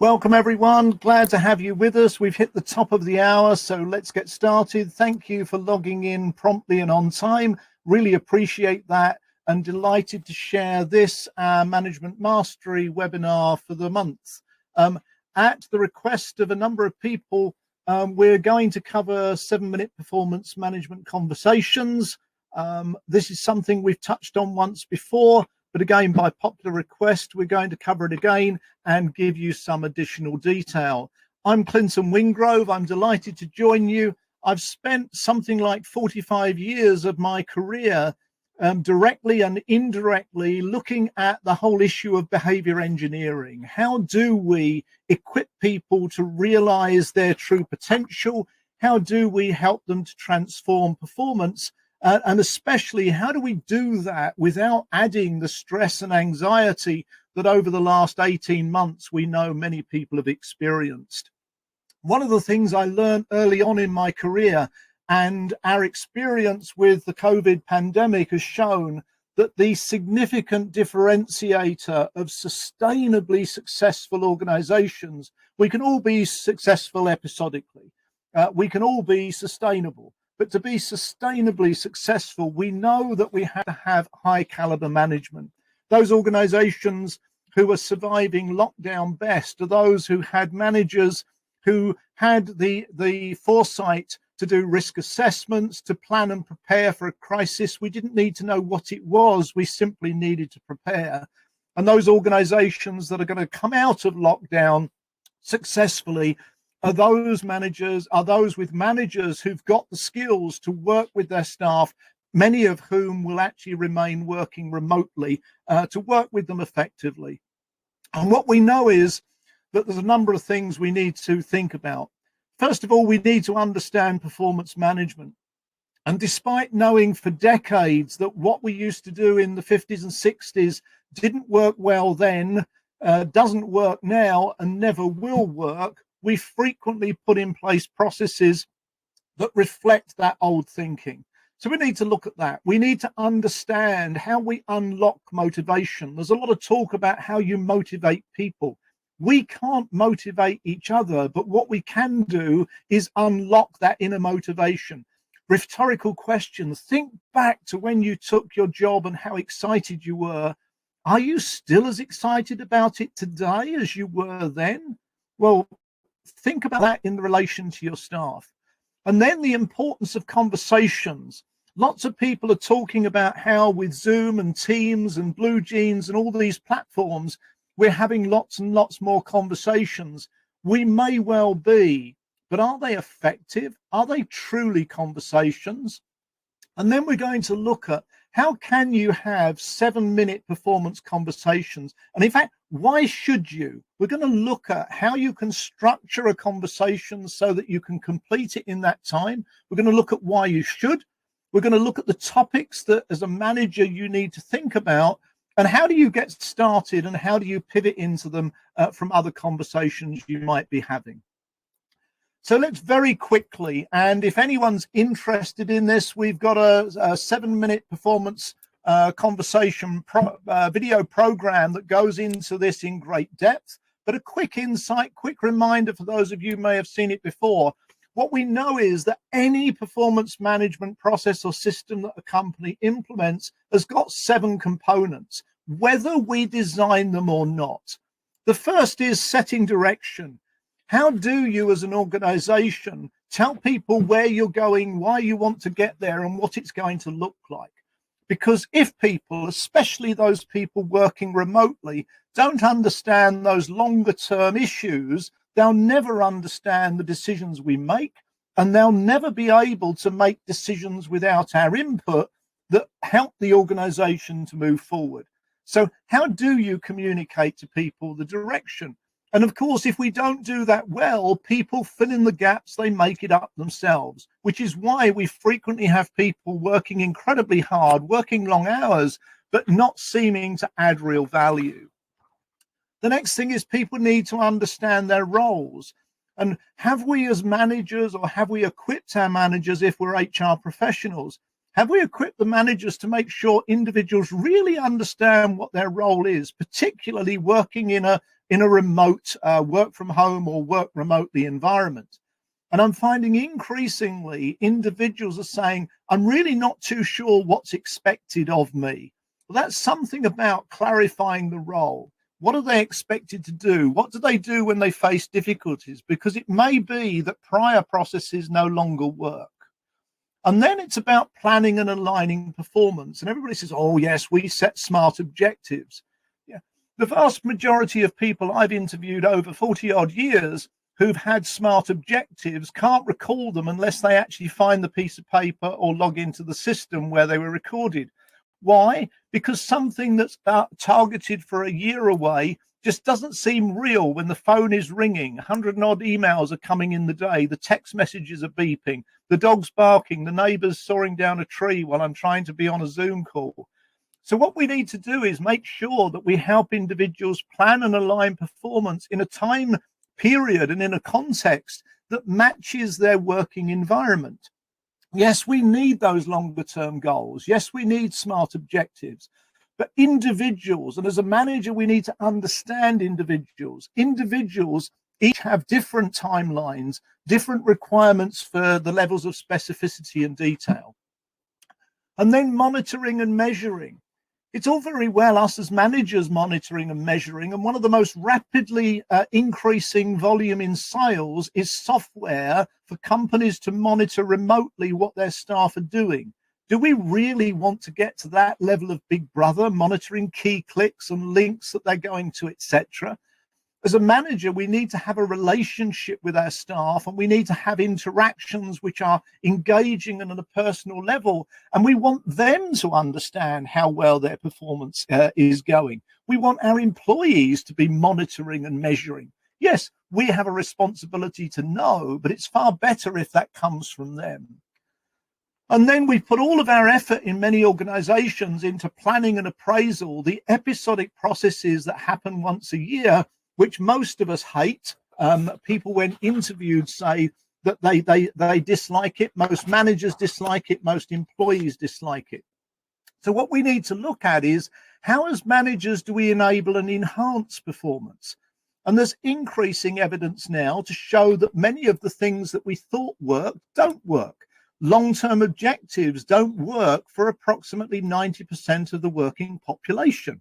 Welcome everyone, glad to have you with us. We've hit the top of the hour, so let's get started. Thank you for logging in promptly and on time. Really appreciate that and delighted to share this Management Mastery webinar for the month. At the request of a number of people, we're going to cover 7-minute performance management conversations. This is something we've touched on once before, but again, by popular request, we're going to cover it again and give you some additional detail. I'm Clinton Wingrove. I'm delighted to join you. I've spent something like 45 years of my career directly and indirectly looking at the whole issue of behavior engineering. How do we equip people to realize their true potential? How do we help them to transform performance? And especially, how do we do that without adding the stress and anxiety that over the last 18 months we know many people have experienced? One of the things I learned early on in my career, and our experience with the COVID pandemic has shown, that the significant differentiator of sustainably successful organizations, we can all be successful episodically, we can all be sustainable. But to be sustainably successful, we know that we have to have high caliber management. Those organizations who are surviving lockdown best are those who had managers who had the foresight to do risk assessments, to plan and prepare for a crisis. We didn't need to know what it was. We simply needed to prepare. And those organizations that are going to come out of lockdown successfully are those with managers who've got the skills to work with their staff, many of whom will actually remain working remotely, to work with them effectively. And what we know is that there's a number of things we need to think about. First of all, we need to understand performance management. And despite knowing for decades that what we used to do in the 50s and 60s didn't work well then, doesn't work now, and never will work, we frequently put in place processes that reflect that old thinking. So we need to look at that. We need to understand how we unlock motivation. There's a lot of talk about how you motivate people. We can't motivate each other, but what we can do is unlock that inner motivation. Rhetorical questions. Think back to when you took your job and how excited you were. Are you still as excited about it today as you were then? Well, think about that in relation to your staff. And then the importance of conversations. Lots of people are talking about how with Zoom and Teams and Blue Jeans and all these platforms, we're having lots and lots more conversations. We may well be, but are they effective? Are they truly conversations? And then we're going to look at how can you have 7-minute performance conversations? And in fact, why should you? We're going to look at how you can structure a conversation so that you can complete it in that time. We're going to look at why you should. We're going to look at the topics that as a manager you need to think about, and how do you get started and how do you pivot into them from other conversations you might be having. So let's very quickly, and if anyone's interested in this, we've got a 7-minute performance conversation video program that goes into this in great depth. But a quick insight, quick reminder for those of you who may have seen it before. What we know is that any performance management process or system that a company implements has got 7 components, whether we design them or not. The first is setting direction. How do you as an organization tell people where you're going, why you want to get there, and what it's going to look like? Because if people, especially those people working remotely, don't understand those longer term issues, they'll never understand the decisions we make, and they'll never be able to make decisions without our input that help the organization to move forward. So how do you communicate to people the direction? And of course, if we don't do that well, people fill in the gaps, they make it up themselves, which is why we frequently have people working incredibly hard, working long hours, but not seeming to add real value. The next thing is people need to understand their roles. And have we as managers, or have we equipped our managers, if we're HR professionals, have we equipped the managers to make sure individuals really understand what their role is, particularly working in a in a remote work from home or work remotely environment. And I'm finding increasingly individuals are saying, I'm really not too sure what's expected of me. Well, that's something about clarifying the role. What are they expected to do? What do they do when they face difficulties? Because it may be that prior processes no longer work. And then it's about planning and aligning performance. And everybody says, oh, yes, we set smart objectives. Yeah. The vast majority of people I've interviewed over 40 odd years who've had smart objectives can't recall them unless they actually find the piece of paper or log into the system where they were recorded. Why? Because something that's targeted for a year away just doesn't seem real when the phone is ringing, 100 and odd emails are coming in the day, the text messages are beeping, the dog's barking, the neighbour's sawing down a tree while I'm trying to be on a Zoom call. So what we need to do is make sure that we help individuals plan and align performance in a time period and in a context that matches their working environment. Yes, we need those longer term goals. Yes, we need smart objectives. But individuals, and as a manager, we need to understand individuals. Individuals each have different timelines, different requirements for the levels of specificity and detail. And then monitoring and measuring. It's all very well us as managers monitoring and measuring, and one of the most rapidly increasing volume in sales is software for companies to monitor remotely what their staff are doing. Do we really want to get to that level of Big Brother, monitoring key clicks and links that they're going to, etc.? As a manager, we need to have a relationship with our staff, and we need to have interactions which are engaging and on a personal level. And we want them to understand how well their performance is going. We want our employees to be monitoring and measuring. Yes, we have a responsibility to know, but it's far better if that comes from them. And then we put all of our effort in many organizations into planning and appraisal, the episodic processes that happen once a year, which most of us hate. People, when interviewed, say that they dislike it. Most managers dislike it. Most employees dislike it. So what we need to look at is, how as managers do we enable and enhance performance? And there's increasing evidence now to show that many of the things that we thought worked don't work. Long-term objectives don't work for approximately 90% of the working population.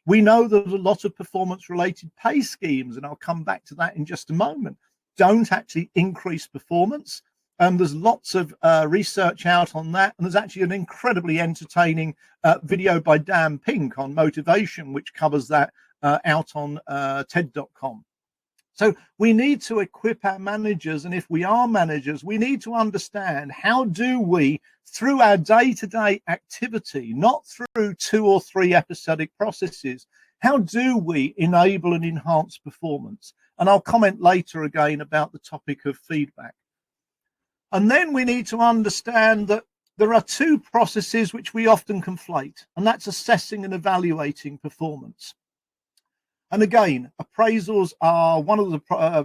We know that a lot of performance-related pay schemes, and I'll come back to that in just a moment, don't actually increase performance. There's lots of research out on that, and there's actually an incredibly entertaining video by Dan Pink on motivation, which covers that out on TED.com. So we need to equip our managers, and if we are managers, we need to understand, how do we, through our day-to-day activity, not through 2 or 3 episodic processes, how do we enable and enhance performance? And I'll comment later again about the topic of feedback. And then we need to understand that there are 2 processes which we often conflate, and that's assessing and evaluating performance. And again, appraisals are one of the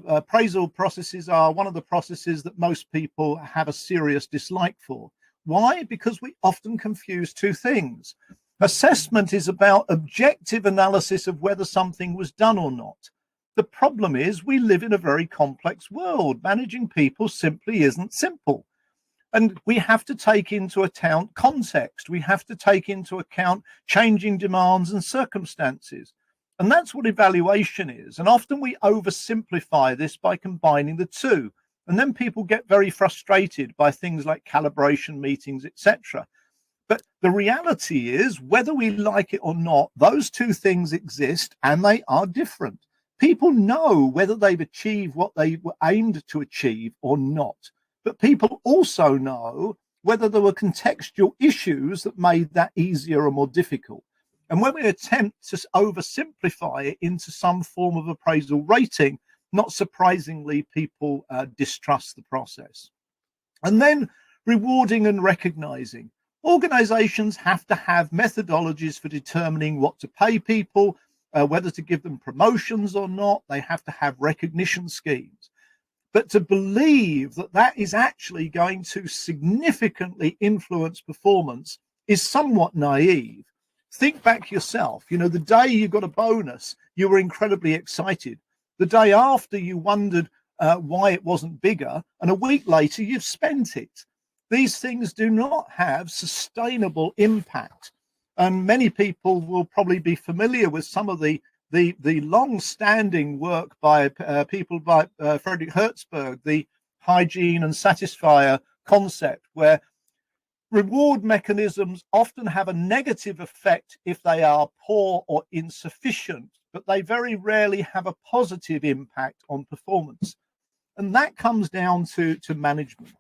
appraisal processes are one of the processes that most people have a serious dislike for. Why? Because we often confuse 2 things. Assessment is about objective analysis of whether something was done or not. The problem is we live in a very complex world. Managing people simply isn't simple. And we have to take into account context. We have to take into account changing demands and circumstances. And that's what evaluation is. And often we oversimplify this by combining the 2. And then people get very frustrated by things like calibration meetings, etc. But the reality is, whether we like it or not, those 2 things exist, and they are different. People know whether they've achieved what they were aimed to achieve or not. But people also know whether there were contextual issues that made that easier or more difficult. And when we attempt to oversimplify it into some form of appraisal rating, not surprisingly, people distrust the process. And then rewarding and recognizing. Organizations have to have methodologies for determining what to pay people, whether to give them promotions or not. They have to have recognition schemes. But to believe that that is actually going to significantly influence performance is somewhat naive. Think back yourself. You know, the day you got a bonus, you were incredibly excited. The day after, you wondered why it wasn't bigger, and a week later, you've spent it. These things do not have sustainable impact. And many people will probably be familiar with some of the long-standing work by people like Frederick Hertzberg, the hygiene and satisfier concept, where reward mechanisms often have a negative effect if they are poor or insufficient, but they very rarely have a positive impact on performance. And that comes down to management.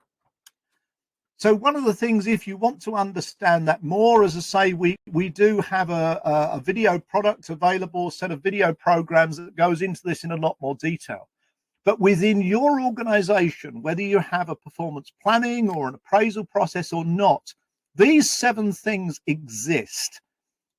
So one of the things, if you want to understand that more, as I say, we do have a video product available, a set of video programs that goes into this in a lot more detail. But within your organization, whether you have a performance planning or an appraisal process or not, these 7 things exist.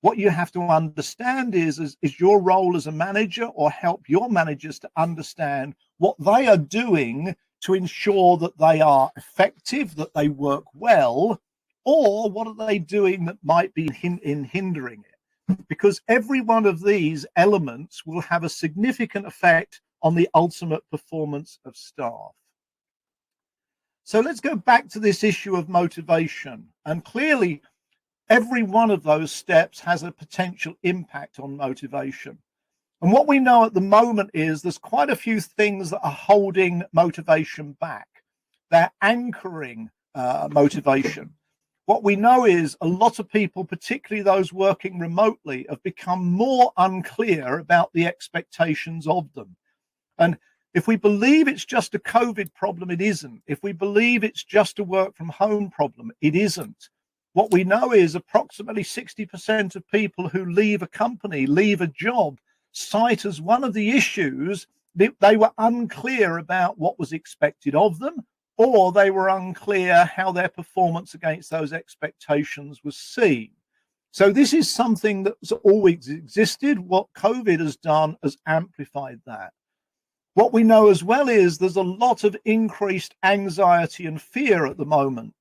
What you have to understand is your role as a manager, or help your managers to understand what they are doing to ensure that they are effective, that they work well, or what are they doing that might be hindering it. Because every one of these elements will have a significant effect on the ultimate performance of staff. So let's go back to this issue of motivation. And clearly, every one of those steps has a potential impact on motivation. And what we know at the moment is there's quite a few things that are holding motivation back. They're anchoring motivation. What we know is a lot of people, particularly those working remotely, have become more unclear about the expectations of them. And if we believe it's just a COVID problem, it isn't. If we believe it's just a work from home problem, it isn't. What we know is approximately 60% of people who leave a company, leave a job, cite as one of the issues that they were unclear about what was expected of them, or they were unclear how their performance against those expectations was seen. So this is something that's always existed. What COVID has done has amplified that. What we know as well is there's a lot of increased anxiety and fear at the moment,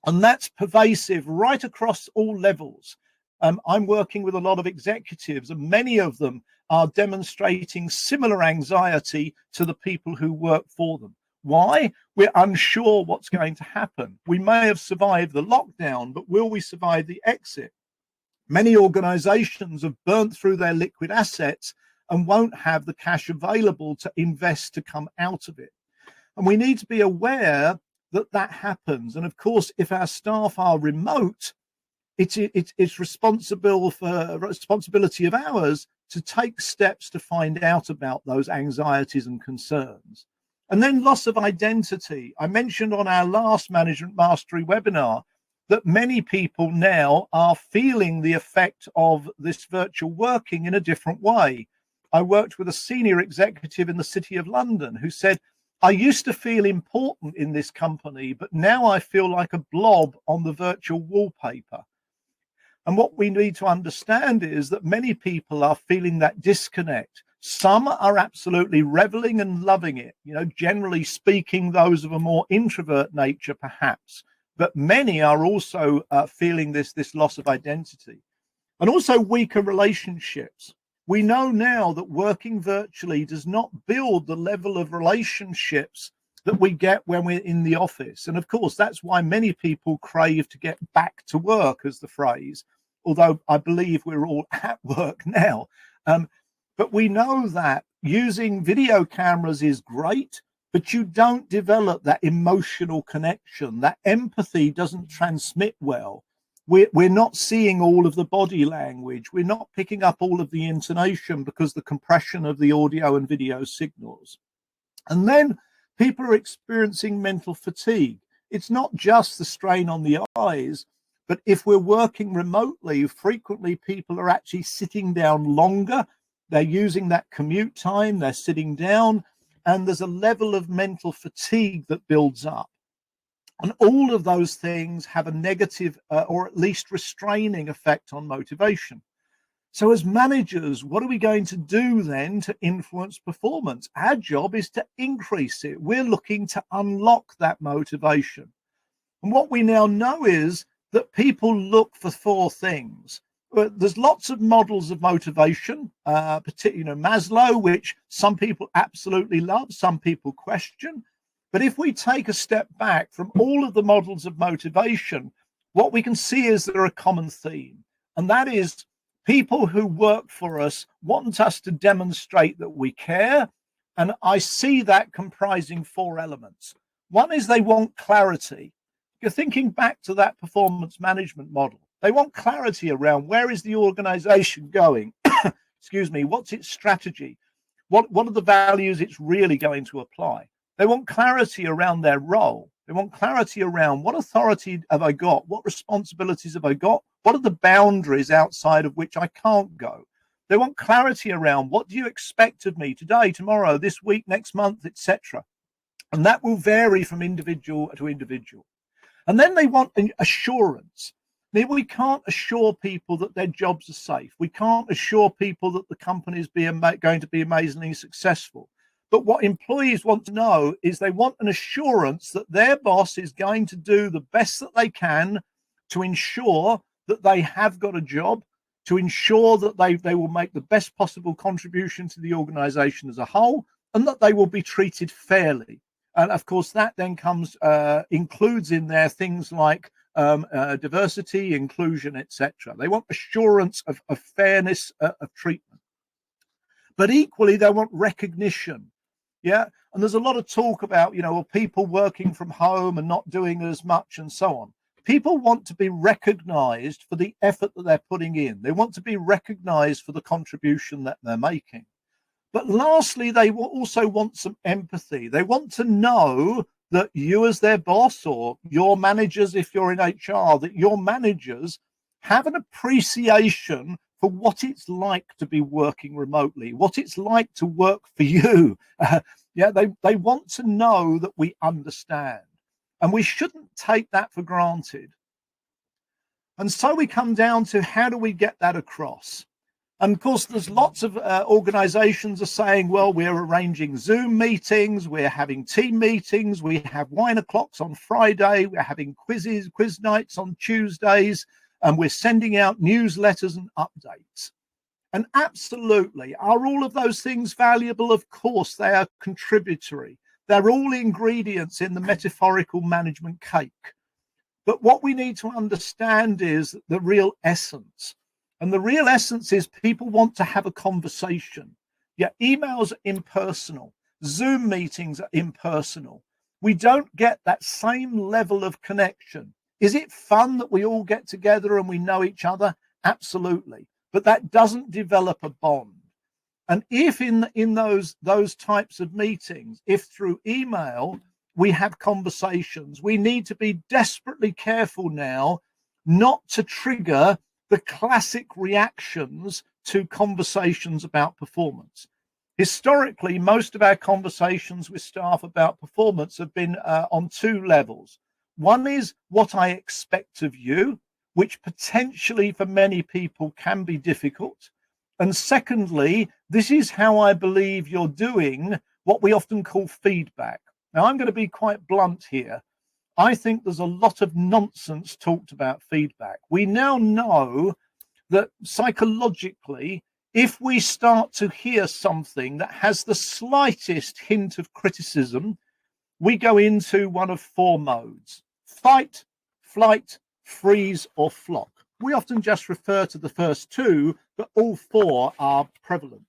and that's pervasive right across all levels. I'm working with a lot of executives, and many of them are demonstrating similar anxiety to the people who work for them. Why? We're unsure what's going to happen. We may have survived the lockdown, but will we survive the exit? Many organizations have burnt through their liquid assets and won't have the cash available to invest to come out of it. And we need to be aware that that happens. And of course, if our staff are remote, it's responsibility of ours to take steps to find out about those anxieties and concerns. And then loss of identity. I mentioned on our last Management Mastery webinar that many people now are feeling the effect of this virtual working in a different way. I worked with a senior executive in the City of London who said, I used to feel important in this company, but now I feel like a blob on the virtual wallpaper. And what we need to understand is that many people are feeling that disconnect. Some are absolutely reveling and loving it, you know, generally speaking, those of a more introvert nature, perhaps. But many are also feeling this loss of identity, and also weaker relationships. We know now that working virtually does not build the level of relationships that we get when we're in the office. And of course, that's why many people crave to get back to work, as the phrase, although I believe we're all at work now. But we know that using video cameras is great, but you don't develop that emotional connection. That empathy doesn't transmit well. We're not seeing all of the body language. We're not picking up all of the intonation because the compression of the audio and video signals. And then people are experiencing mental fatigue. It's not just the strain on the eyes, but if we're working remotely, frequently people are actually sitting down longer. They're using that commute time, they're sitting down, and there's a level of mental fatigue that builds up. And all of those things have a negative or at least restraining effect on motivation. So as managers, what are we going to do then to influence performance? Our job is to increase it. We're looking to unlock that motivation. And what we now know is that people look for 4 things. there's lots of models of motivation, particularly Maslow, which some people absolutely love, some people question. But if we take a step back from all of the models of motivation, what we can see is there are a common theme, and that is people who work for us want us to demonstrate that we care. And I see that comprising 4 elements. One is they want clarity. You're thinking back to that performance management model. They want clarity around where is the organization going? Excuse me, what's its strategy? What are the values it's really going to apply? They want clarity around their role. They want clarity around what authority have I got? What responsibilities have I got? What are the boundaries outside of which I can't go? They want clarity around what do you expect of me today, tomorrow, this week, next month, etc. And that will vary from individual to individual. And then they want an assurance. Now, we can't assure people that their jobs are safe. We can't assure people that the company is going to be amazingly successful. But what employees want to know is they want an assurance that their boss is going to do the best that they can to ensure that they have got a job, to ensure that they will make the best possible contribution to the organization as a whole, and that they will be treated fairly. And of course, that then includes in there things like diversity, inclusion, etc. They want assurance of fairness of treatment. But equally, they want recognition. Yeah. And there's a lot of talk about, people working from home and not doing as much and so on. People want to be recognized for the effort that they're putting in. They want to be recognized for the contribution that they're making. But lastly, they will also want some empathy. They want to know that you as their boss, or your managers, if you're in HR, that your managers have an appreciation for what it's like to be working remotely, what it's like to work for you. They want to know that we understand. And we shouldn't take that for granted. And so we come down to how do we get that across? And of course, there's lots of organizations are saying, well, we're arranging Zoom meetings, we're having team meetings, we have wine o'clocks on Friday, we're having quiz nights on Tuesdays, and we're sending out newsletters and updates. And absolutely, are all of those things valuable? Of course, they are contributory. They're all ingredients in the metaphorical management cake. But what we need to understand is the real essence. And the real essence is people want to have a conversation. Yeah, emails are impersonal. Zoom meetings are impersonal. We don't get that same level of connection. Is it fun that we all get together and we know each other? Absolutely. But that doesn't develop a bond. And if in those types of meetings, if through email we have conversations, we need to be desperately careful now not to trigger the classic reactions to conversations about performance. Historically, most of our conversations with staff about performance have been on 2 levels. One is what I expect of you, which potentially for many people can be difficult. And secondly, this is how I believe you're doing, what we often call feedback. Now, I'm going to be quite blunt here. I think there's a lot of nonsense talked about feedback. We now know that psychologically, if we start to hear something that has the slightest hint of criticism, we go into one of 4 modes: fight, flight, freeze, or flock. We often just refer to the first 2, but all 4 are prevalent.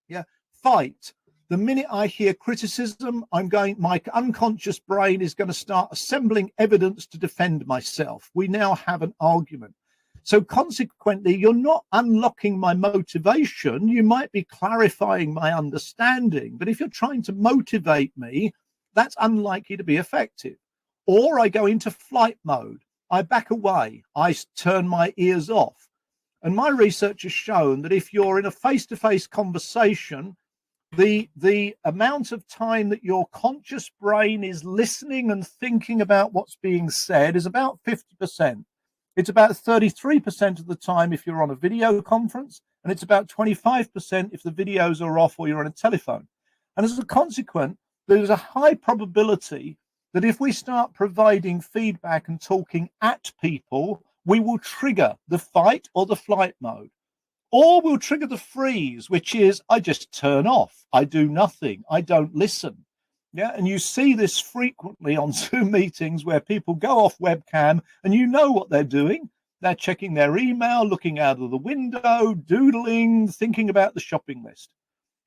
Yeah, fight. The minute I hear criticism, my unconscious brain is going to start assembling evidence to defend myself. We now have an argument. So consequently, you're not unlocking my motivation. You might be clarifying my understanding, but if you're trying to motivate me, that's unlikely to be effective. Or I go into flight mode. I back away. I turn my ears off. And my research has shown that if you're in a face-to-face conversation, the amount of time that your conscious brain is listening and thinking about what's being said is about 50%. It's about 33% of the time if you're on a video conference, and it's about 25% if the videos are off or you're on a telephone. And as a consequence, there's a high probability that if we start providing feedback and talking at people, we will trigger the fight or the flight mode, or we'll trigger the freeze, which is I just turn off, I do nothing, I don't listen. Yeah, and you see this frequently on Zoom meetings where people go off webcam and you know what they're doing. They're checking their email, looking out of the window, doodling, thinking about the shopping list.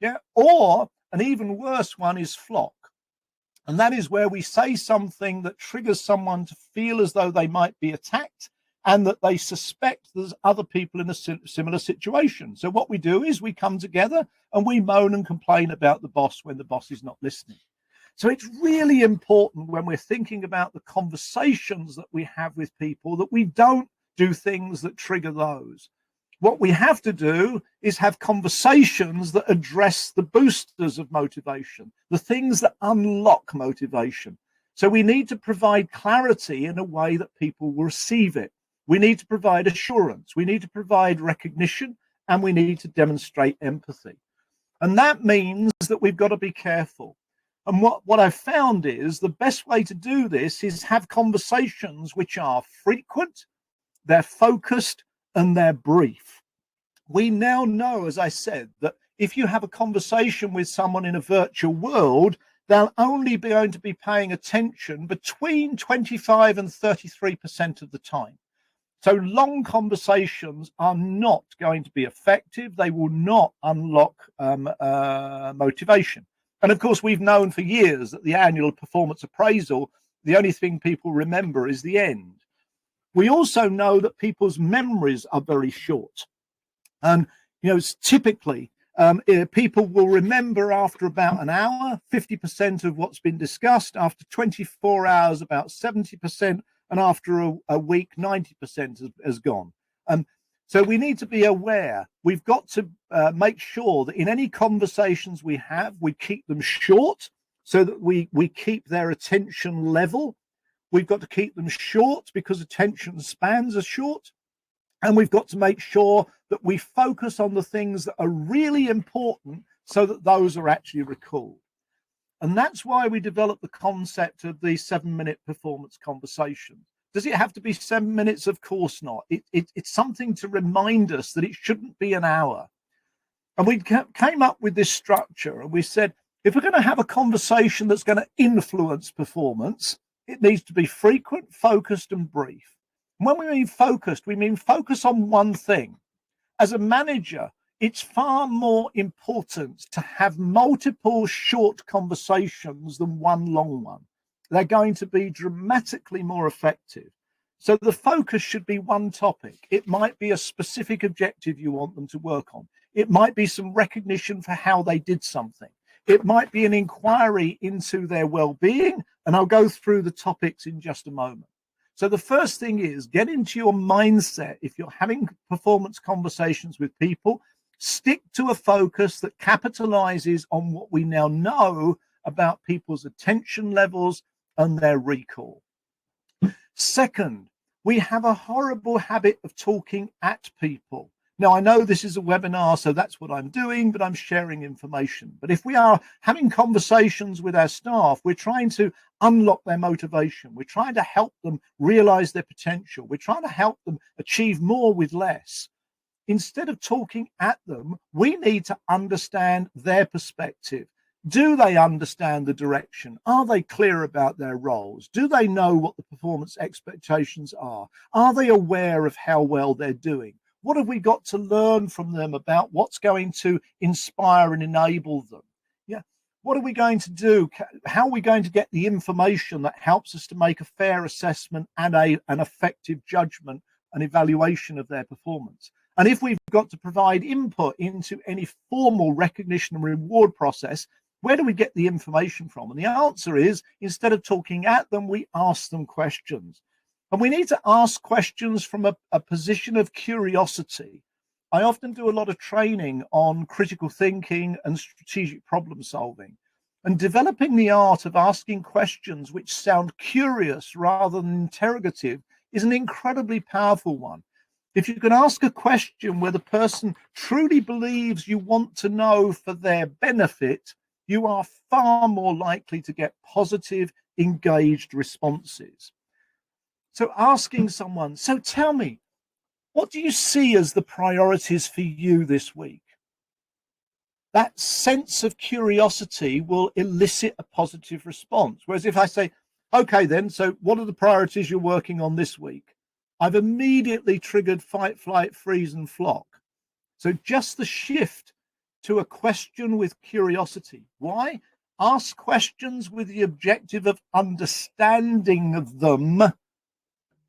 Yeah, or an even worse one is flock. And that is where we say something that triggers someone to feel as though they might be attacked and that they suspect there's other people in a similar situation. So what we do is we come together and we moan and complain about the boss when the boss is not listening. So it's really important when we're thinking about the conversations that we have with people that we don't do things that trigger those. What we have to do is have conversations that address the boosters of motivation, the things that unlock motivation. So we need to provide clarity in a way that people will receive it. We need to provide assurance. We need to provide recognition, and we need to demonstrate empathy. And that means that we've got to be careful. And what I've found is the best way to do this is have conversations which are frequent, they're focused, and they're brief. We now know, as I said, that if you have a conversation with someone in a virtual world, they'll only be going to be paying attention between 25 and 33% of the time. So long conversations are not going to be effective. They will not unlock motivation. And of course, we've known for years that the annual performance appraisal, the only thing people remember is the end. We also know that people's memories are very short. And, typically, people will remember after about an hour, 50% of what's been discussed, after 24 hours, about 70%, and after a week, 90% has gone. So we need to be aware. We've got to make sure that in any conversations we have, we keep them short so that we keep their attention level. We've got to keep them short because attention spans are short. And we've got to make sure that we focus on the things that are really important so that those are actually recalled. And that's why we developed the concept of the 7-minute performance conversation. Does it have to be 7 minutes? Of course not. It's something to remind us that it shouldn't be an hour. And we came up with this structure and we said, if we're going to have a conversation that's going to influence performance, it needs to be frequent, focused, and brief. And when we mean focus on one thing. As a manager, it's far more important to have multiple short conversations than one long one. They're going to be dramatically more effective. So the focus should be one topic. It might be a specific objective you want them to work on. It might be some recognition for how they did something. It might be an inquiry into their well-being, and I'll go through the topics in just a moment. So the first thing is get into your mindset. If you're having performance conversations with people, stick to a focus that capitalizes on what we now know about people's attention levels and their recall. Second, we have a horrible habit of talking at people. Now, I know this is a webinar, so that's what I'm doing, but I'm sharing information. But if we are having conversations with our staff, we're trying to unlock their motivation. We're trying to help them realize their potential. We're trying to help them achieve more with less. Instead of talking at them, we need to understand their perspective. Do they understand the direction? Are they clear about their roles? Do they know what the performance expectations are? Are they aware of how well they're doing? What have we got to learn from them about what's going to inspire and enable them? Yeah. What are we going to do? How are we going to get the information that helps us to make a fair assessment and an effective judgment and evaluation of their performance? And if we've got to provide input into any formal recognition and reward process, where do we get the information from? And the answer is, instead of talking at them, we ask them questions. And we need to ask questions from a position of curiosity. I often do a lot of training on critical thinking and strategic problem solving. And developing the art of asking questions which sound curious rather than interrogative is an incredibly powerful one. If you can ask a question where the person truly believes you want to know for their benefit, you are far more likely to get positive, engaged responses. So asking someone, so tell me, what do you see as the priorities for you this week? That sense of curiosity will elicit a positive response. Whereas if I say, okay, then, so what are the priorities you're working on this week? I've immediately triggered fight, flight, freeze, and flock. So just the shift to a question with curiosity. Why? Ask questions with the objective of understanding them,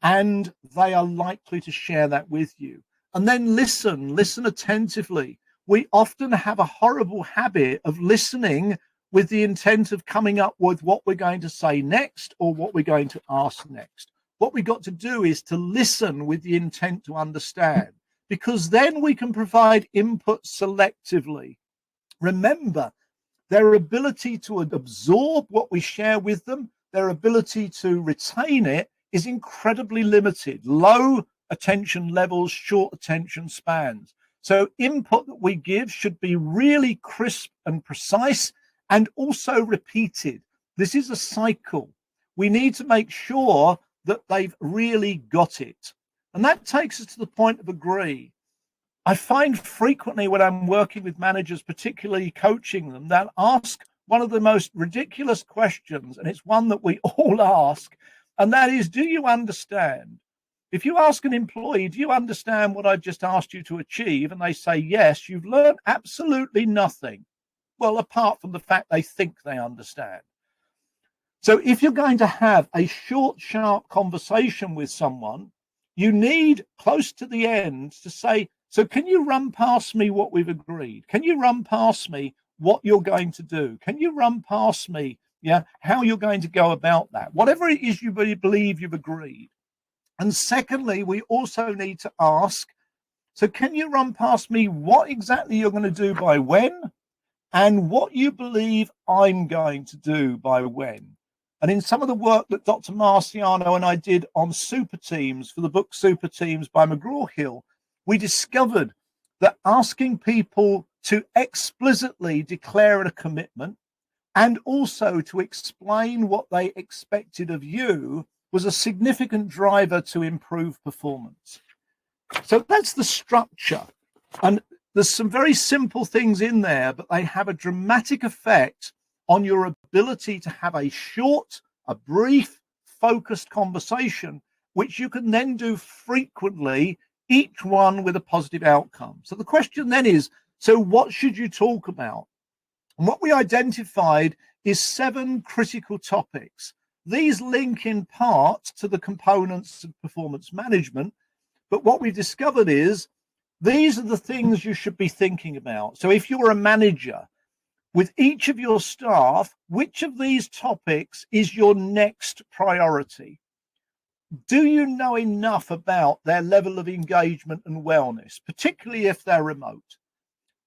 and they are likely to share that with you. And then listen attentively. We often have a horrible habit of listening with the intent of coming up with what we're going to say next or what we're going to ask next. What we got to do is to listen with the intent to understand, because then we can provide input selectively. Remember, their ability to absorb what we share with them, their ability to retain it is incredibly limited. Low attention levels, short attention spans. So input that we give should be really crisp and precise and also repeated. This is a cycle. We need to make sure that they've really got it. And that takes us to the point of agree. I find frequently when I'm working with managers, particularly coaching them, they'll ask one of the most ridiculous questions, and it's one that we all ask, and that is, do you understand? If you ask an employee, do you understand what I've just asked you to achieve? And they say, yes, you've learned absolutely nothing. Well, apart from the fact they think they understand. So if you're going to have a short, sharp conversation with someone, you need close to the end to say, so can you run past me what we've agreed? Can you run past me what you're going to do? Can you run past me, how you're going to go about that? Whatever it is you believe you've agreed. And secondly, we also need to ask, so can you run past me what exactly you're going to do by when, and what you believe I'm going to do by when? And in some of the work that Dr. Marciano and I did on super teams for the book Super Teams by McGraw-Hill, we discovered that asking people to explicitly declare a commitment and also to explain what they expected of you was a significant driver to improve performance. So that's the structure. And there's some very simple things in there, but they have a dramatic effect on your ability to have a short, a brief, focused conversation, which you can then do frequently, each one with a positive outcome. So the question then is, so what should you talk about? And what we identified is 7 critical topics. These link in part to the components of performance management, but what we discovered is these are the things you should be thinking about. So if you're a manager, with each of your staff, which of these topics is your next priority? Do you know enough about their level of engagement and wellness, particularly if they're remote?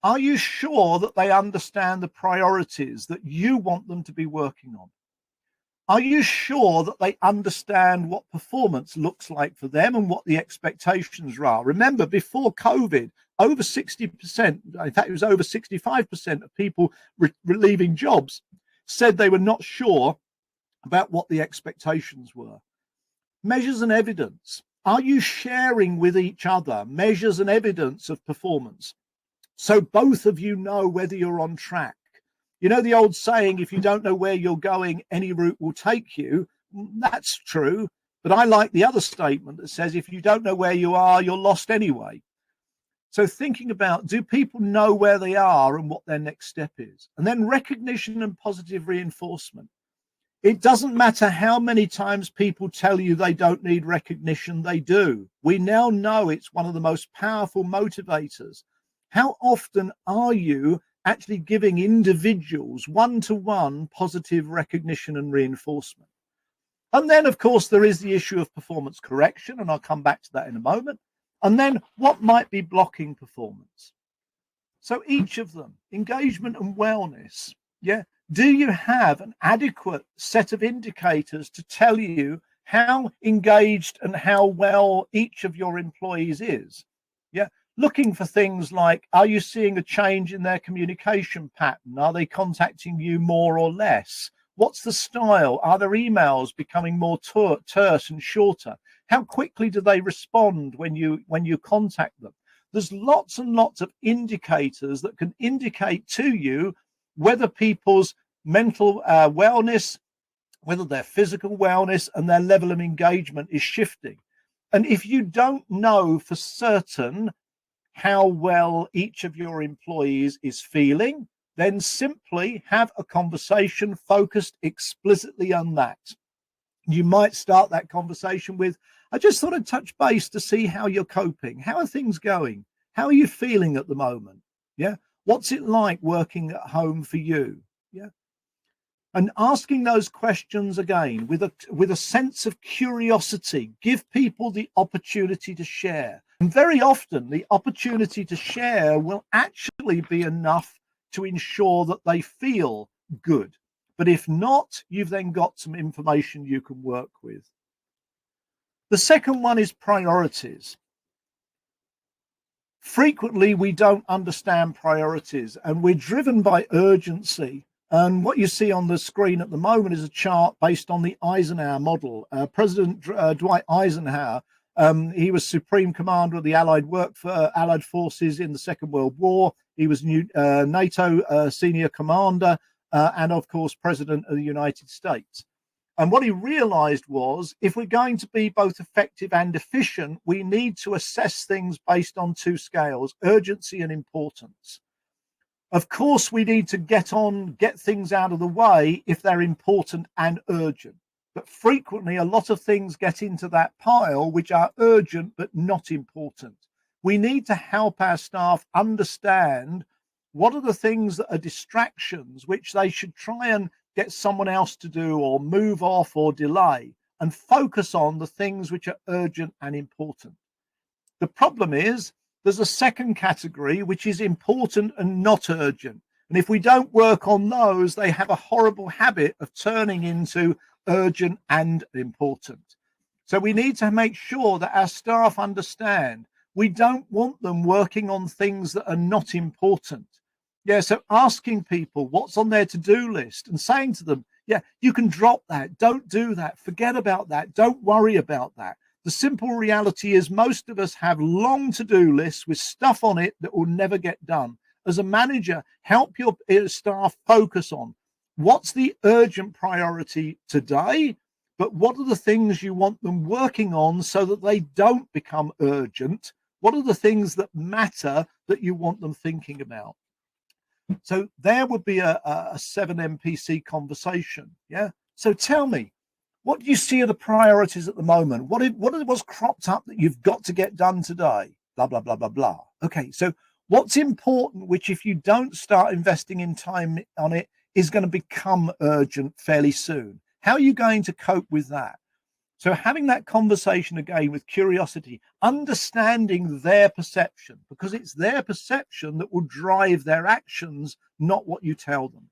Are you sure that they understand the priorities that you want them to be working on? Are you sure that they understand what performance looks like for them and what the expectations are? Remember, before COVID, over 60%, in fact, it was over 65% of people leaving jobs said they were not sure about what the expectations were. Measures and evidence. Are you sharing with each other measures and evidence of performance, so both of you know whether you're on track? You know the old saying, if you don't know where you're going, any route will take you. That's true. But I like the other statement that says, if you don't know where you are, you're lost anyway. So thinking about, do people know where they are and what their next step is? And then recognition and positive reinforcement. It doesn't matter how many times people tell you they don't need recognition, they do. We now know it's one of the most powerful motivators. How often are you actually giving individuals one-to-one positive recognition and reinforcement? And then, of course, there is the issue of performance correction, and I'll come back to that in a moment. And then what might be blocking performance? So each of them, engagement and wellness, do you have an adequate set of indicators to tell you how engaged and how well each of your employees is? Looking for things like, are you seeing a change in their communication pattern? Are they contacting you more or less? What's the style? Are their emails becoming more terse and shorter? How quickly do they respond when you contact them? There's lots and lots of indicators that can indicate to you whether people's mental wellness, whether their physical wellness and their level of engagement is shifting. And if you don't know for certain how well each of your employees is feeling, then simply have a conversation focused explicitly on that. You might start that conversation with, I just thought I'd touch base to see how you're coping. How are things going? How are you feeling at the moment? Yeah. What's it like working at home for you? Yeah. And asking those questions again with a sense of curiosity, give people the opportunity to share. And very often the opportunity to share will actually be enough to ensure that they feel good. But if not, you've then got some information you can work with. The second one is priorities. Frequently, we don't understand priorities and we're driven by urgency. And what you see on the screen at the moment is a chart based on the Eisenhower model. President Dwight Eisenhower, he was Supreme Commander of the Allied Forces in the Second World War. He was NATO Senior Commander and, of course, President of the United States. And what he realized was, if we're going to be both effective and efficient, we need to assess things based on two scales, urgency and importance. Of course, we need to get things out of the way if they're important and urgent. But frequently, a lot of things get into that pile which are urgent but not important. We need to help our staff understand what are the things that are distractions which they should try and get someone else to do or move off or delay, and focus on the things which are urgent and important. The problem is there's a second category which is important and not urgent. And if we don't work on those, they have a horrible habit of turning into urgent and important. So we need to make sure that our staff understand we don't want them working on things that are not important. Yeah, so asking people what's on their to-do list and saying to them, yeah, you can drop that, don't do that, forget about that, don't worry about that. The simple reality is most of us have long to-do lists with stuff on it that will never get done. As a manager, help your staff focus on what's the urgent priority today, but what are the things you want them working on so that they don't become urgent? What are the things that matter that you want them thinking about? So there would be a 7 MPC conversation. Yeah. So tell me, what do you see are the priorities at the moment? What's cropped up that you've got to get done today? Blah, blah, blah, blah, blah. Okay. So what's important, which if you don't start investing in time on it, is going to become urgent fairly soon? How are you going to cope with that? So having that conversation again with curiosity, understanding their perception, because it's their perception that will drive their actions, not what you tell them.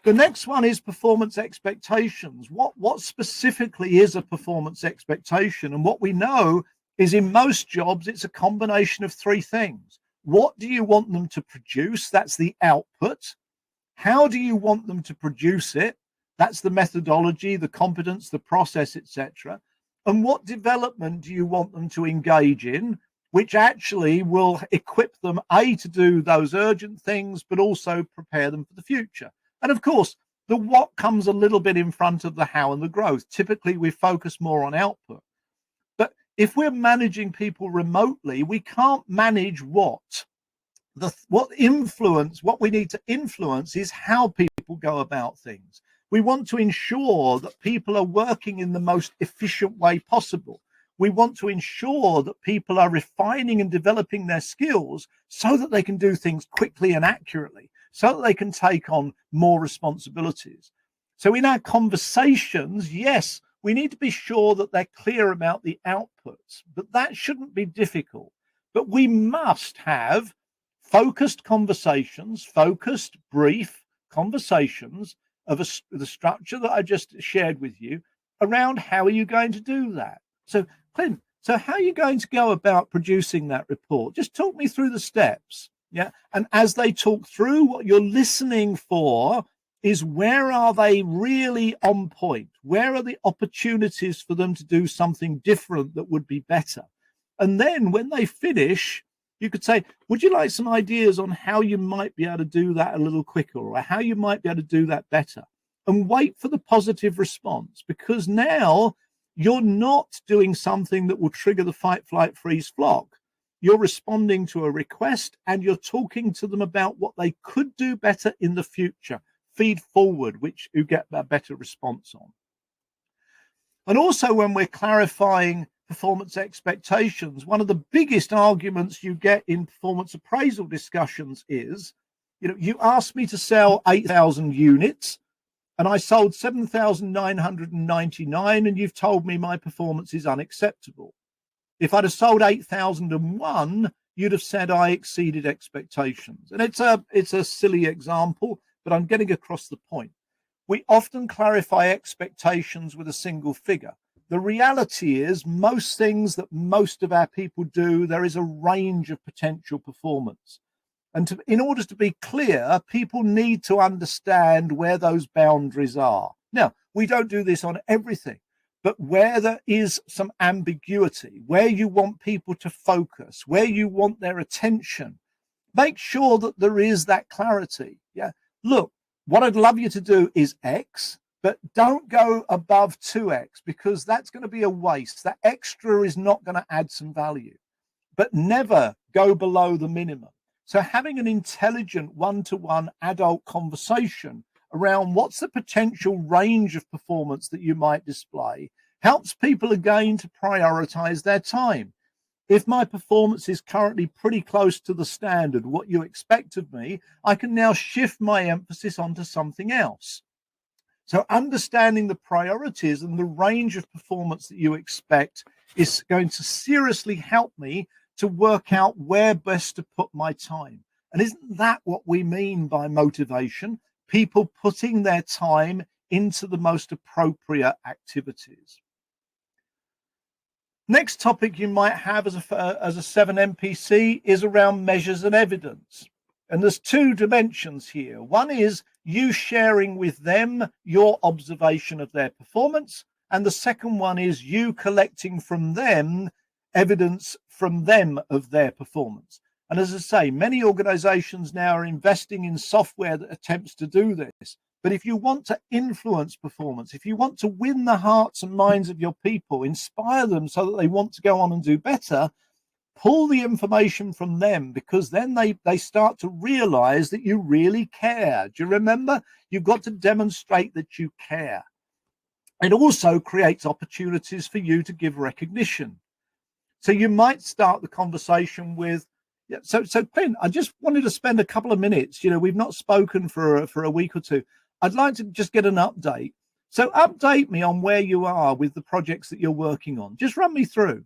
The next one is performance expectations. What specifically is a performance expectation? And what we know is in most jobs, it's a combination of three things. What do you want them to produce? That's the output. How do you want them to produce it? That's the methodology, the competence, the process, etc. And what development do you want them to engage in, which actually will equip them, A, to do those urgent things, but also prepare them for the future. And of course, the what comes a little bit in front of the how and the growth. Typically, we focus more on output. But if we're managing people remotely, we can't manage what we need to influence is how people go about things. We want to ensure that people are working in the most efficient way possible. We want to ensure that people are refining and developing their skills so that they can do things quickly and accurately, so that they can take on more responsibilities. So in our conversations, yes, we need to be sure that they're clear about the outputs, but that shouldn't be difficult. But we must have focused conversations, focused, brief conversations of the structure that I just shared with you around how are you going to do that. So Clint, so how are you going to go about producing that report? Just talk me through the steps. Yeah. And as they talk through, what you're listening for is where are they really on point? Where are the opportunities for them to do something different that would be better? And then when they finish, you could say, would you like some ideas on how you might be able to do that a little quicker, or how you might be able to do that better? And wait for the positive response, because now you're not doing something that will trigger the fight, flight, freeze, flock. You're responding to a request and you're talking to them about what they could do better in the future. Feed forward, which you get a better response on. And also when we're clarifying performance expectations, one of the biggest arguments you get in performance appraisal discussions is, you asked me to sell 8,000 units and I sold 7,999 and you've told me my performance is unacceptable. If I'd have sold 8,001, you'd have said I exceeded expectations. And it's a silly example, but I'm getting across the point. We often clarify expectations with a single figure. The reality is most things that most of our people do, there is a range of potential performance. And in order to be clear, people need to understand where those boundaries are. Now, we don't do this on everything, but where there is some ambiguity, where you want people to focus, where you want their attention, make sure that there is that clarity. Yeah, look, what I'd love you to do is X, but don't go above 2X, because that's going to be a waste. That extra is not going to add some value, but never go below the minimum. So having an intelligent one-to-one adult conversation around what's the potential range of performance that you might display helps people again to prioritize their time. If my performance is currently pretty close to the standard, what you expect of me, I can now shift my emphasis onto something else. So understanding the priorities and the range of performance that you expect is going to seriously help me to work out where best to put my time. And isn't that what we mean by motivation? People putting their time into the most appropriate activities. Next topic you might have as a 7 MPC is around measures and evidence. And there's two dimensions here. One is you sharing with them your observation of their performance. And the second one is you collecting from them evidence from them of their performance. And as I say, many organizations now are investing in software that attempts to do this. But if you want to influence performance, if you want to win the hearts and minds of your people, inspire them so that they want to go on and do better, pull the information from them, because then they start to realize that you really care. Do you remember? You've got to demonstrate that you care. It also creates opportunities for you to give recognition. So you might start the conversation with, yeah, so Clint, I just wanted to spend a couple of minutes. We've not spoken for a week or two. I'd like to just get an update. So update me on where you are with the projects that you're working on. Just run me through.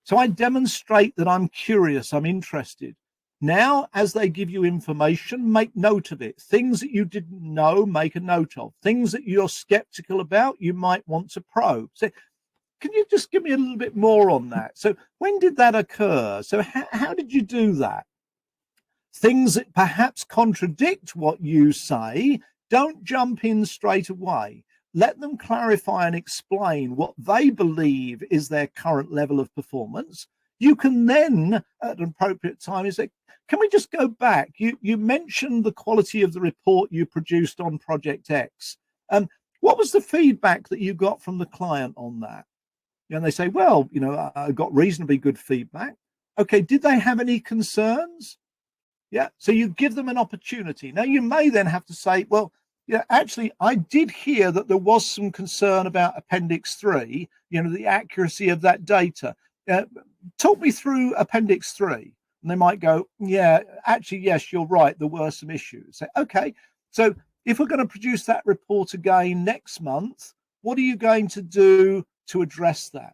So I demonstrate that I'm curious, I'm interested. Now, as they give you information, make note of it. Things that you didn't know, make a note of. Things that you're skeptical about, you might want to probe. So can you just give me a little bit more on that? So when did that occur? So how did you do that? Things that perhaps contradict what you say, don't jump in straight away. Let them clarify and explain what they believe is their current level of performance. You can then, at an appropriate time, say, can we just go back? You mentioned the quality of the report you produced on Project X. What was the feedback that you got from the client on that? And they say, well, I got reasonably good feedback. Okay, did they have any concerns? Yeah, so you give them an opportunity. Now, you may then have to say, well, actually, I did hear that there was some concern about Appendix 3, the accuracy of that data. Talk me through Appendix 3. And they might go, yeah, actually, yes, you're right. There were some issues. Say, okay, so if we're going to produce that report again next month, what are you going to do to address that?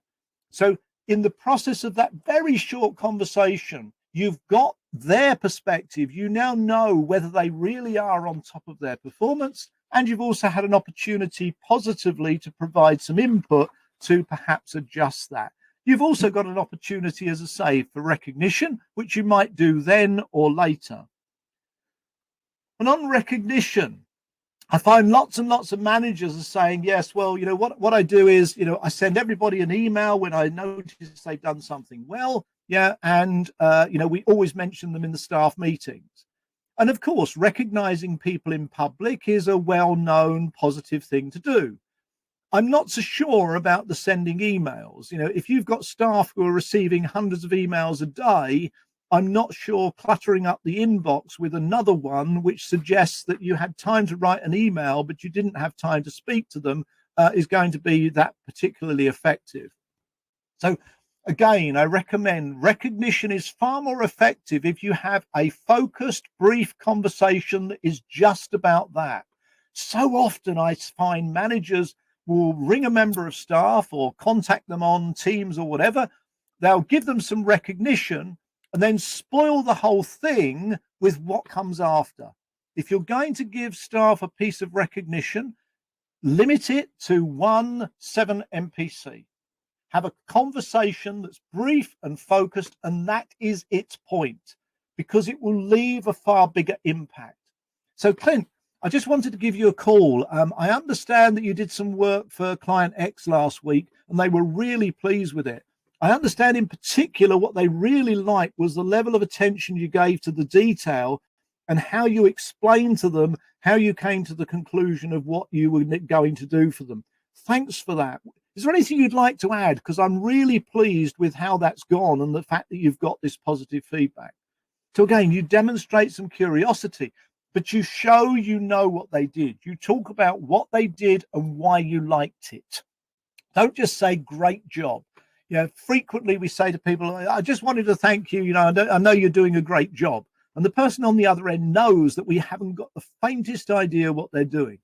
So in the process of that very short conversation, you've got their perspective. You now know whether they really are on top of their performance, and you've also had an opportunity positively to provide some input to perhaps adjust that. You've also got an opportunity, as I say, for recognition, which you might do then or later. And on recognition, I find lots and lots of managers are saying, yes, well, what I do is, I send everybody an email when I notice they've done something well. Yeah. And, we always mention them in the staff meetings. And of course, recognizing people in public is a well-known positive thing to do. I'm not so sure about the sending emails. If you've got staff who are receiving hundreds of emails a day, I'm not sure cluttering up the inbox with another one, which suggests that you had time to write an email, but you didn't have time to speak to them, is going to be that particularly effective. So again, I recommend recognition is far more effective if you have a focused, brief conversation that is just about that. So often I find managers will ring a member of staff or contact them on Teams or whatever. They'll give them some recognition and then spoil the whole thing with what comes after. If you're going to give staff a piece of recognition, limit it to 7 MPC. Have a conversation that's brief and focused, and that is its point, because it will leave a far bigger impact. So, Clint, I just wanted to give you a call. I understand that you did some work for Client X last week, and they were really pleased with it. I understand in particular what they really liked was the level of attention you gave to the detail and how you explained to them how you came to the conclusion of what you were going to do for them. Thanks for that. Is there anything you'd like to add? Because I'm really pleased with how that's gone and the fact that you've got this positive feedback. So again, you demonstrate some curiosity, but you show you know what they did. You talk about what they did and why you liked it. Don't just say great job. Frequently we say to people, I just wanted to thank you. I know you're doing a great job. And the person on the other end knows that we haven't got the faintest idea what they're doing.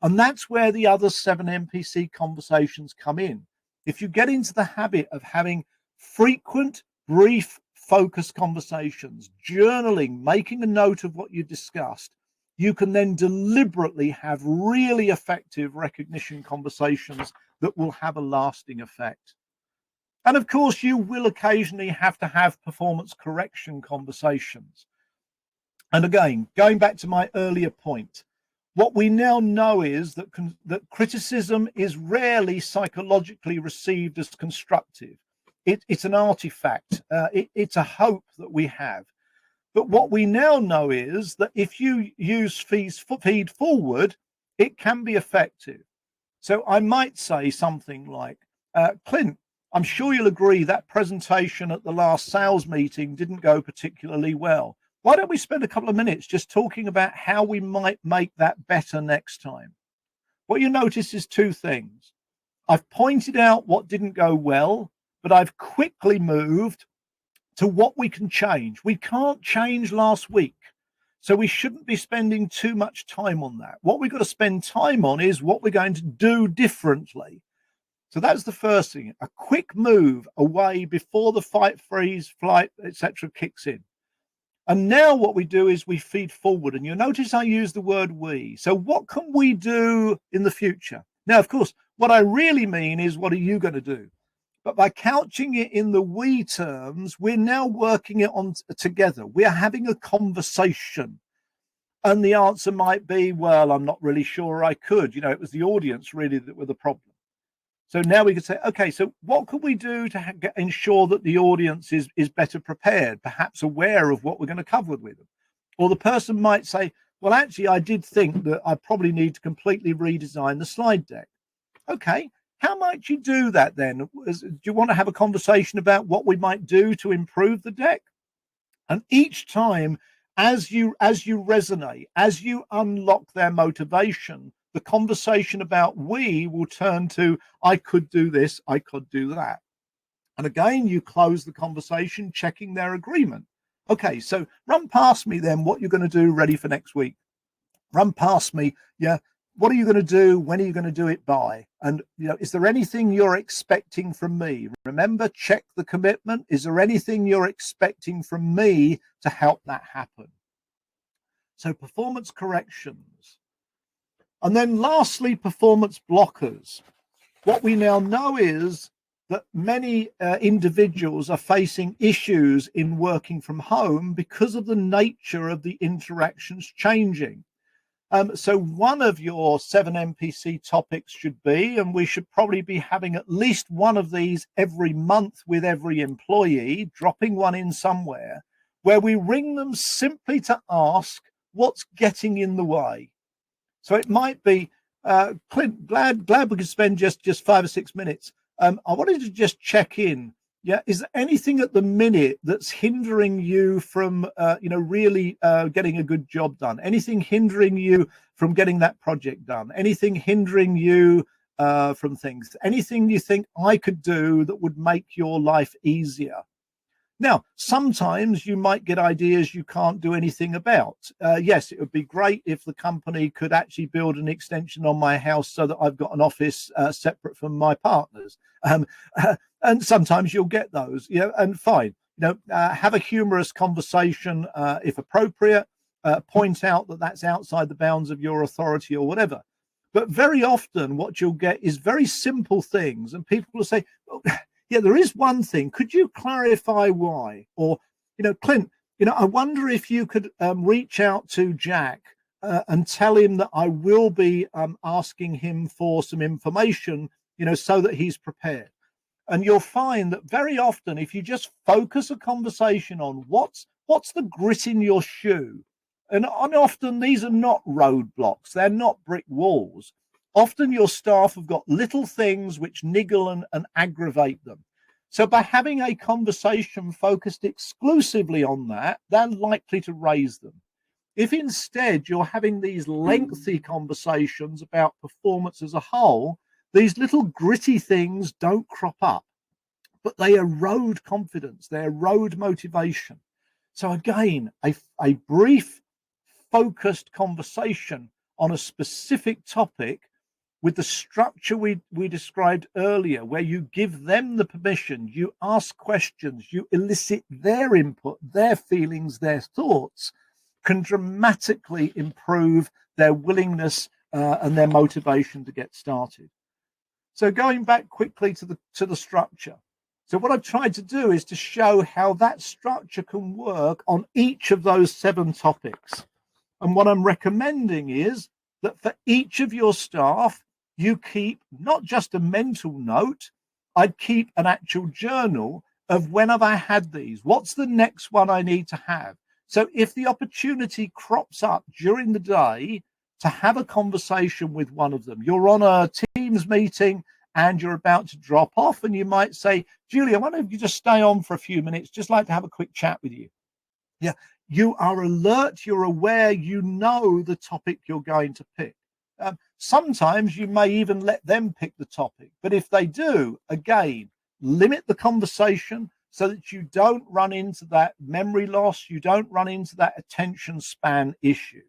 And that's where the other 7 MPC conversations come in. If you get into the habit of having frequent, brief, focused conversations, journaling, making a note of what you discussed, you can then deliberately have really effective recognition conversations that will have a lasting effect. And of course, you will occasionally have to have performance correction conversations. And again, going back to my earlier point, what we now know is that criticism is rarely psychologically received as constructive. It's an artifact. It's a hope that we have. But what we now know is that if you use feed forward, it can be effective. So I might say something like, Clint, I'm sure you'll agree that presentation at the last sales meeting didn't go particularly well. Why don't we spend a couple of minutes just talking about how we might make that better next time? What you notice is 2 things. I've pointed out what didn't go well, but I've quickly moved to what we can change. We can't change last week, so we shouldn't be spending too much time on that. What we've got to spend time on is what we're going to do differently. So that's the first thing, a quick move away before the fight, freeze, flight, etc. kicks in. And now what we do is we feed forward. And you'll notice I use the word we. So what can we do in the future? Now, of course, what I really mean is what are you going to do? But by couching it in the we terms, we're now working it on together. We're having a conversation. And the answer might be, well, I'm not really sure I could. It was the audience really that were the problem. So now we could say, okay, so what could we do to ensure that the audience is better prepared, perhaps aware of what we're going to cover with them? Or the person might say, well, actually, I did think that I probably need to completely redesign the slide deck. Okay, how might you do that then? Do you want to have a conversation about what we might do to improve the deck? And each time, as you resonate, as you unlock their motivation, the conversation about we will turn to, I could do this, I could do that. And again, you close the conversation, checking their agreement. Okay, so run past me then what you're going to do ready for next week. Run past me, what are you going to do? When are you going to do it by? And, is there anything you're expecting from me? Remember, check the commitment. Is there anything you're expecting from me to help that happen? So performance corrections. And then lastly, performance blockers. What we now know is that many individuals are facing issues in working from home because of the nature of the interactions changing. So one of your 7 MPC topics should be, and we should probably be having at least one of these every month with every employee, dropping one in somewhere, where we ring them simply to ask what's getting in the way. So it might be, Clint, glad we could spend just 5 or 6 minutes. I wanted to just check in. Yeah, is there anything at the minute that's hindering you from, really getting a good job done? Anything hindering you from getting that project done? Anything hindering you from things? Anything you think I could do that would make your life easier? Now, sometimes you might get ideas you can't do anything about. Yes, it would be great if the company could actually build an extension on my house so that I've got an office separate from my partner's. And sometimes you'll get those, and fine. Have a humorous conversation if appropriate. Point out that that's outside the bounds of your authority or whatever. But very often what you'll get is very simple things, and people will say, well, yeah, there is one thing. Could you clarify why? Or, Clint, I wonder if you could reach out to Jack and tell him that I will be asking him for some information, so that he's prepared. And you'll find that very often, if you just focus a conversation on what's the grit in your shoe, and often these are not roadblocks, they're not brick walls. Often your staff have got little things which niggle and aggravate them. So by having a conversation focused exclusively on that, they're likely to raise them. If instead you're having these lengthy conversations about performance as a whole, these little gritty things don't crop up, but they erode confidence, they erode motivation. So again, a brief, focused conversation on a specific topic with the structure we described earlier, where you give them the permission, you ask questions, you elicit their input, their feelings, their thoughts, can dramatically improve their willingness and their motivation to get started. So going back quickly to the structure. So what I've tried to do is to show how that structure can work on each of those 7 topics. And what I'm recommending is that for each of your staff, you keep not just a mental note, I'd keep an actual journal of when have I had these? What's the next one I need to have? So if the opportunity crops up during the day to have a conversation with one of them, you're on a Teams meeting and you're about to drop off, and you might say, Julie, I wonder if you just stay on for a few minutes, just like to have a quick chat with you. Yeah, you are alert, you're aware, you know the topic you're going to pick. Sometimes you may even let them pick the topic, but if they do, again, limit the conversation so that you don't run into that memory loss, you don't run into that attention span issue.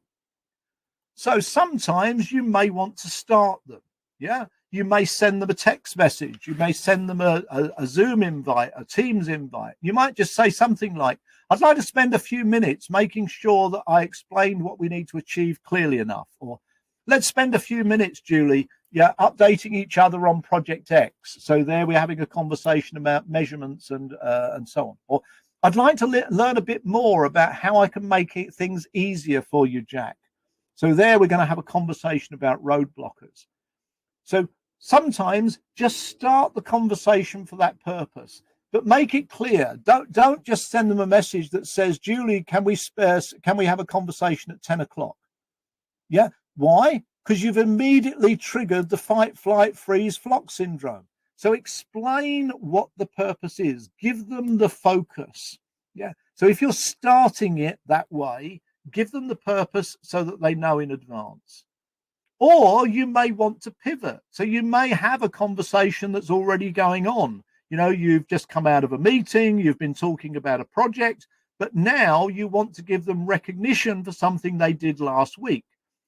So sometimes you may want to start them. Yeah, you may send them a text message, you may send them a Zoom invite, a Teams invite. You might just say something like, I'd like to spend a few minutes making sure that I explained what we need to achieve clearly enough. Or let's spend a few minutes, Julie, updating each other on Project X. So there we're having a conversation about measurements and so on. Or I'd like to learn a bit more about how I can make things easier for you, Jack. So there we're going to have a conversation about road blockers. So sometimes just start the conversation for that purpose, but make it clear. Don't just send them a message that says, Julie, can we have a conversation at 10 o'clock? Yeah. Why? Because you've immediately triggered the fight, flight, freeze, flock syndrome. So explain what the purpose is. Give them the focus. Yeah. So if you're starting it that way, give them the purpose so that they know in advance. Or you may want to pivot. So you may have a conversation that's already going on. You've just come out of a meeting, you've been talking about a project, but now you want to give them recognition for something they did last week.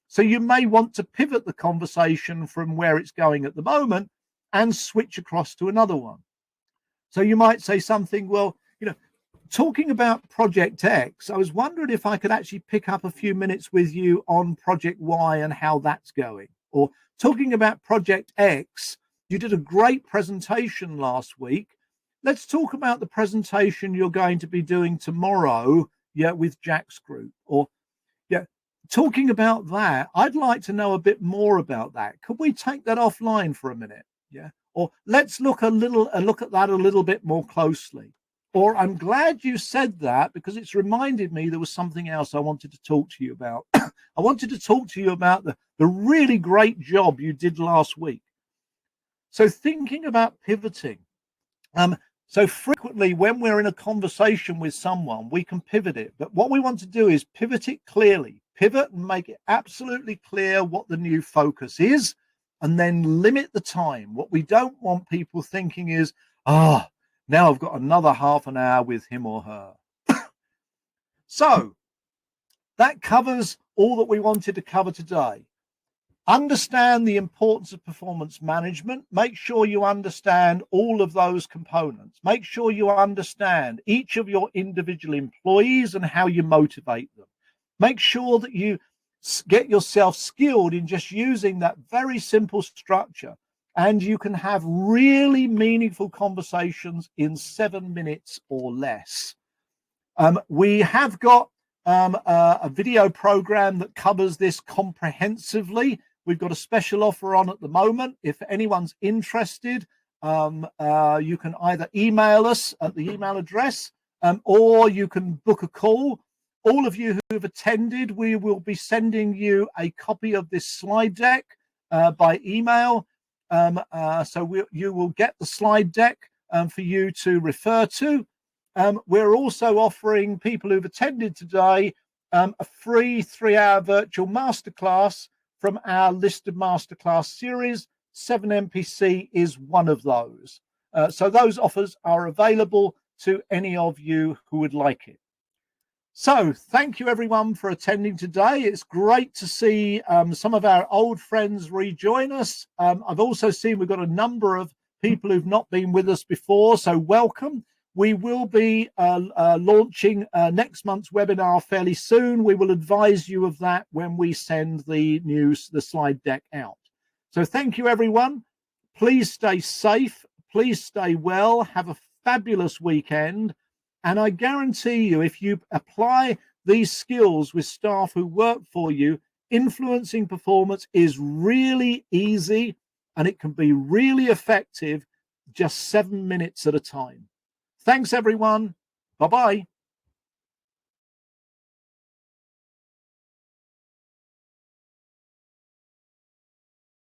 So you may want to pivot the conversation from where it's going at the moment and switch across to another one. So you might say something, well, talking about Project X, I was wondering if I could actually pick up a few minutes with you on Project Y and how that's going. Or talking about Project X, you did a great presentation last week. Let's talk about the presentation you're going to be doing tomorrow, with Jack's group. Or talking about that, I'd like to know a bit more about that. Could we take that offline for a minute? Yeah. Or let's look at that a little bit more closely. Or I'm glad you said that, because it's reminded me there was something else I wanted to talk to you about. I wanted to talk to you about the really great job you did last week. So thinking about pivoting, so frequently when we're in a conversation with someone, we can pivot it. But what we want to do is pivot it clearly, pivot and make it absolutely clear what the new focus is, and then limit the time. What we don't want people thinking is, now I've got another half an hour with him or her. So that covers all that we wanted to cover today. Understand the importance of performance management. Make sure you understand all of those components. Make sure you understand each of your individual employees and how you motivate them. Make sure that you get yourself skilled in just using that very simple structure, and you can have really meaningful conversations in 7 minutes or less. We have got a video program that covers this comprehensively. We've got a special offer on at the moment. If anyone's interested, you can either email us at the email address, or you can book a call. All of you who have attended, we will be sending you a copy of this slide deck by email. So you will get the slide deck for you to refer to. We're also offering people who've attended today a free 3-hour virtual masterclass from our listed masterclass series. 7MPC is one of those. So those offers are available to any of you who would like it. So thank you everyone for attending today. It's great to see some of our old friends rejoin us. I've also seen we've got a number of people who've not been with us before, so welcome. We will be launching next month's webinar fairly soon. We will advise you of that when we send the slide deck out. So thank you, everyone. Please stay safe. Please stay well. Have a fabulous weekend. And I guarantee you, if you apply these skills with staff who work for you, influencing performance is really easy, and it can be really effective just 7 minutes at a time. Thanks, everyone. Bye-bye.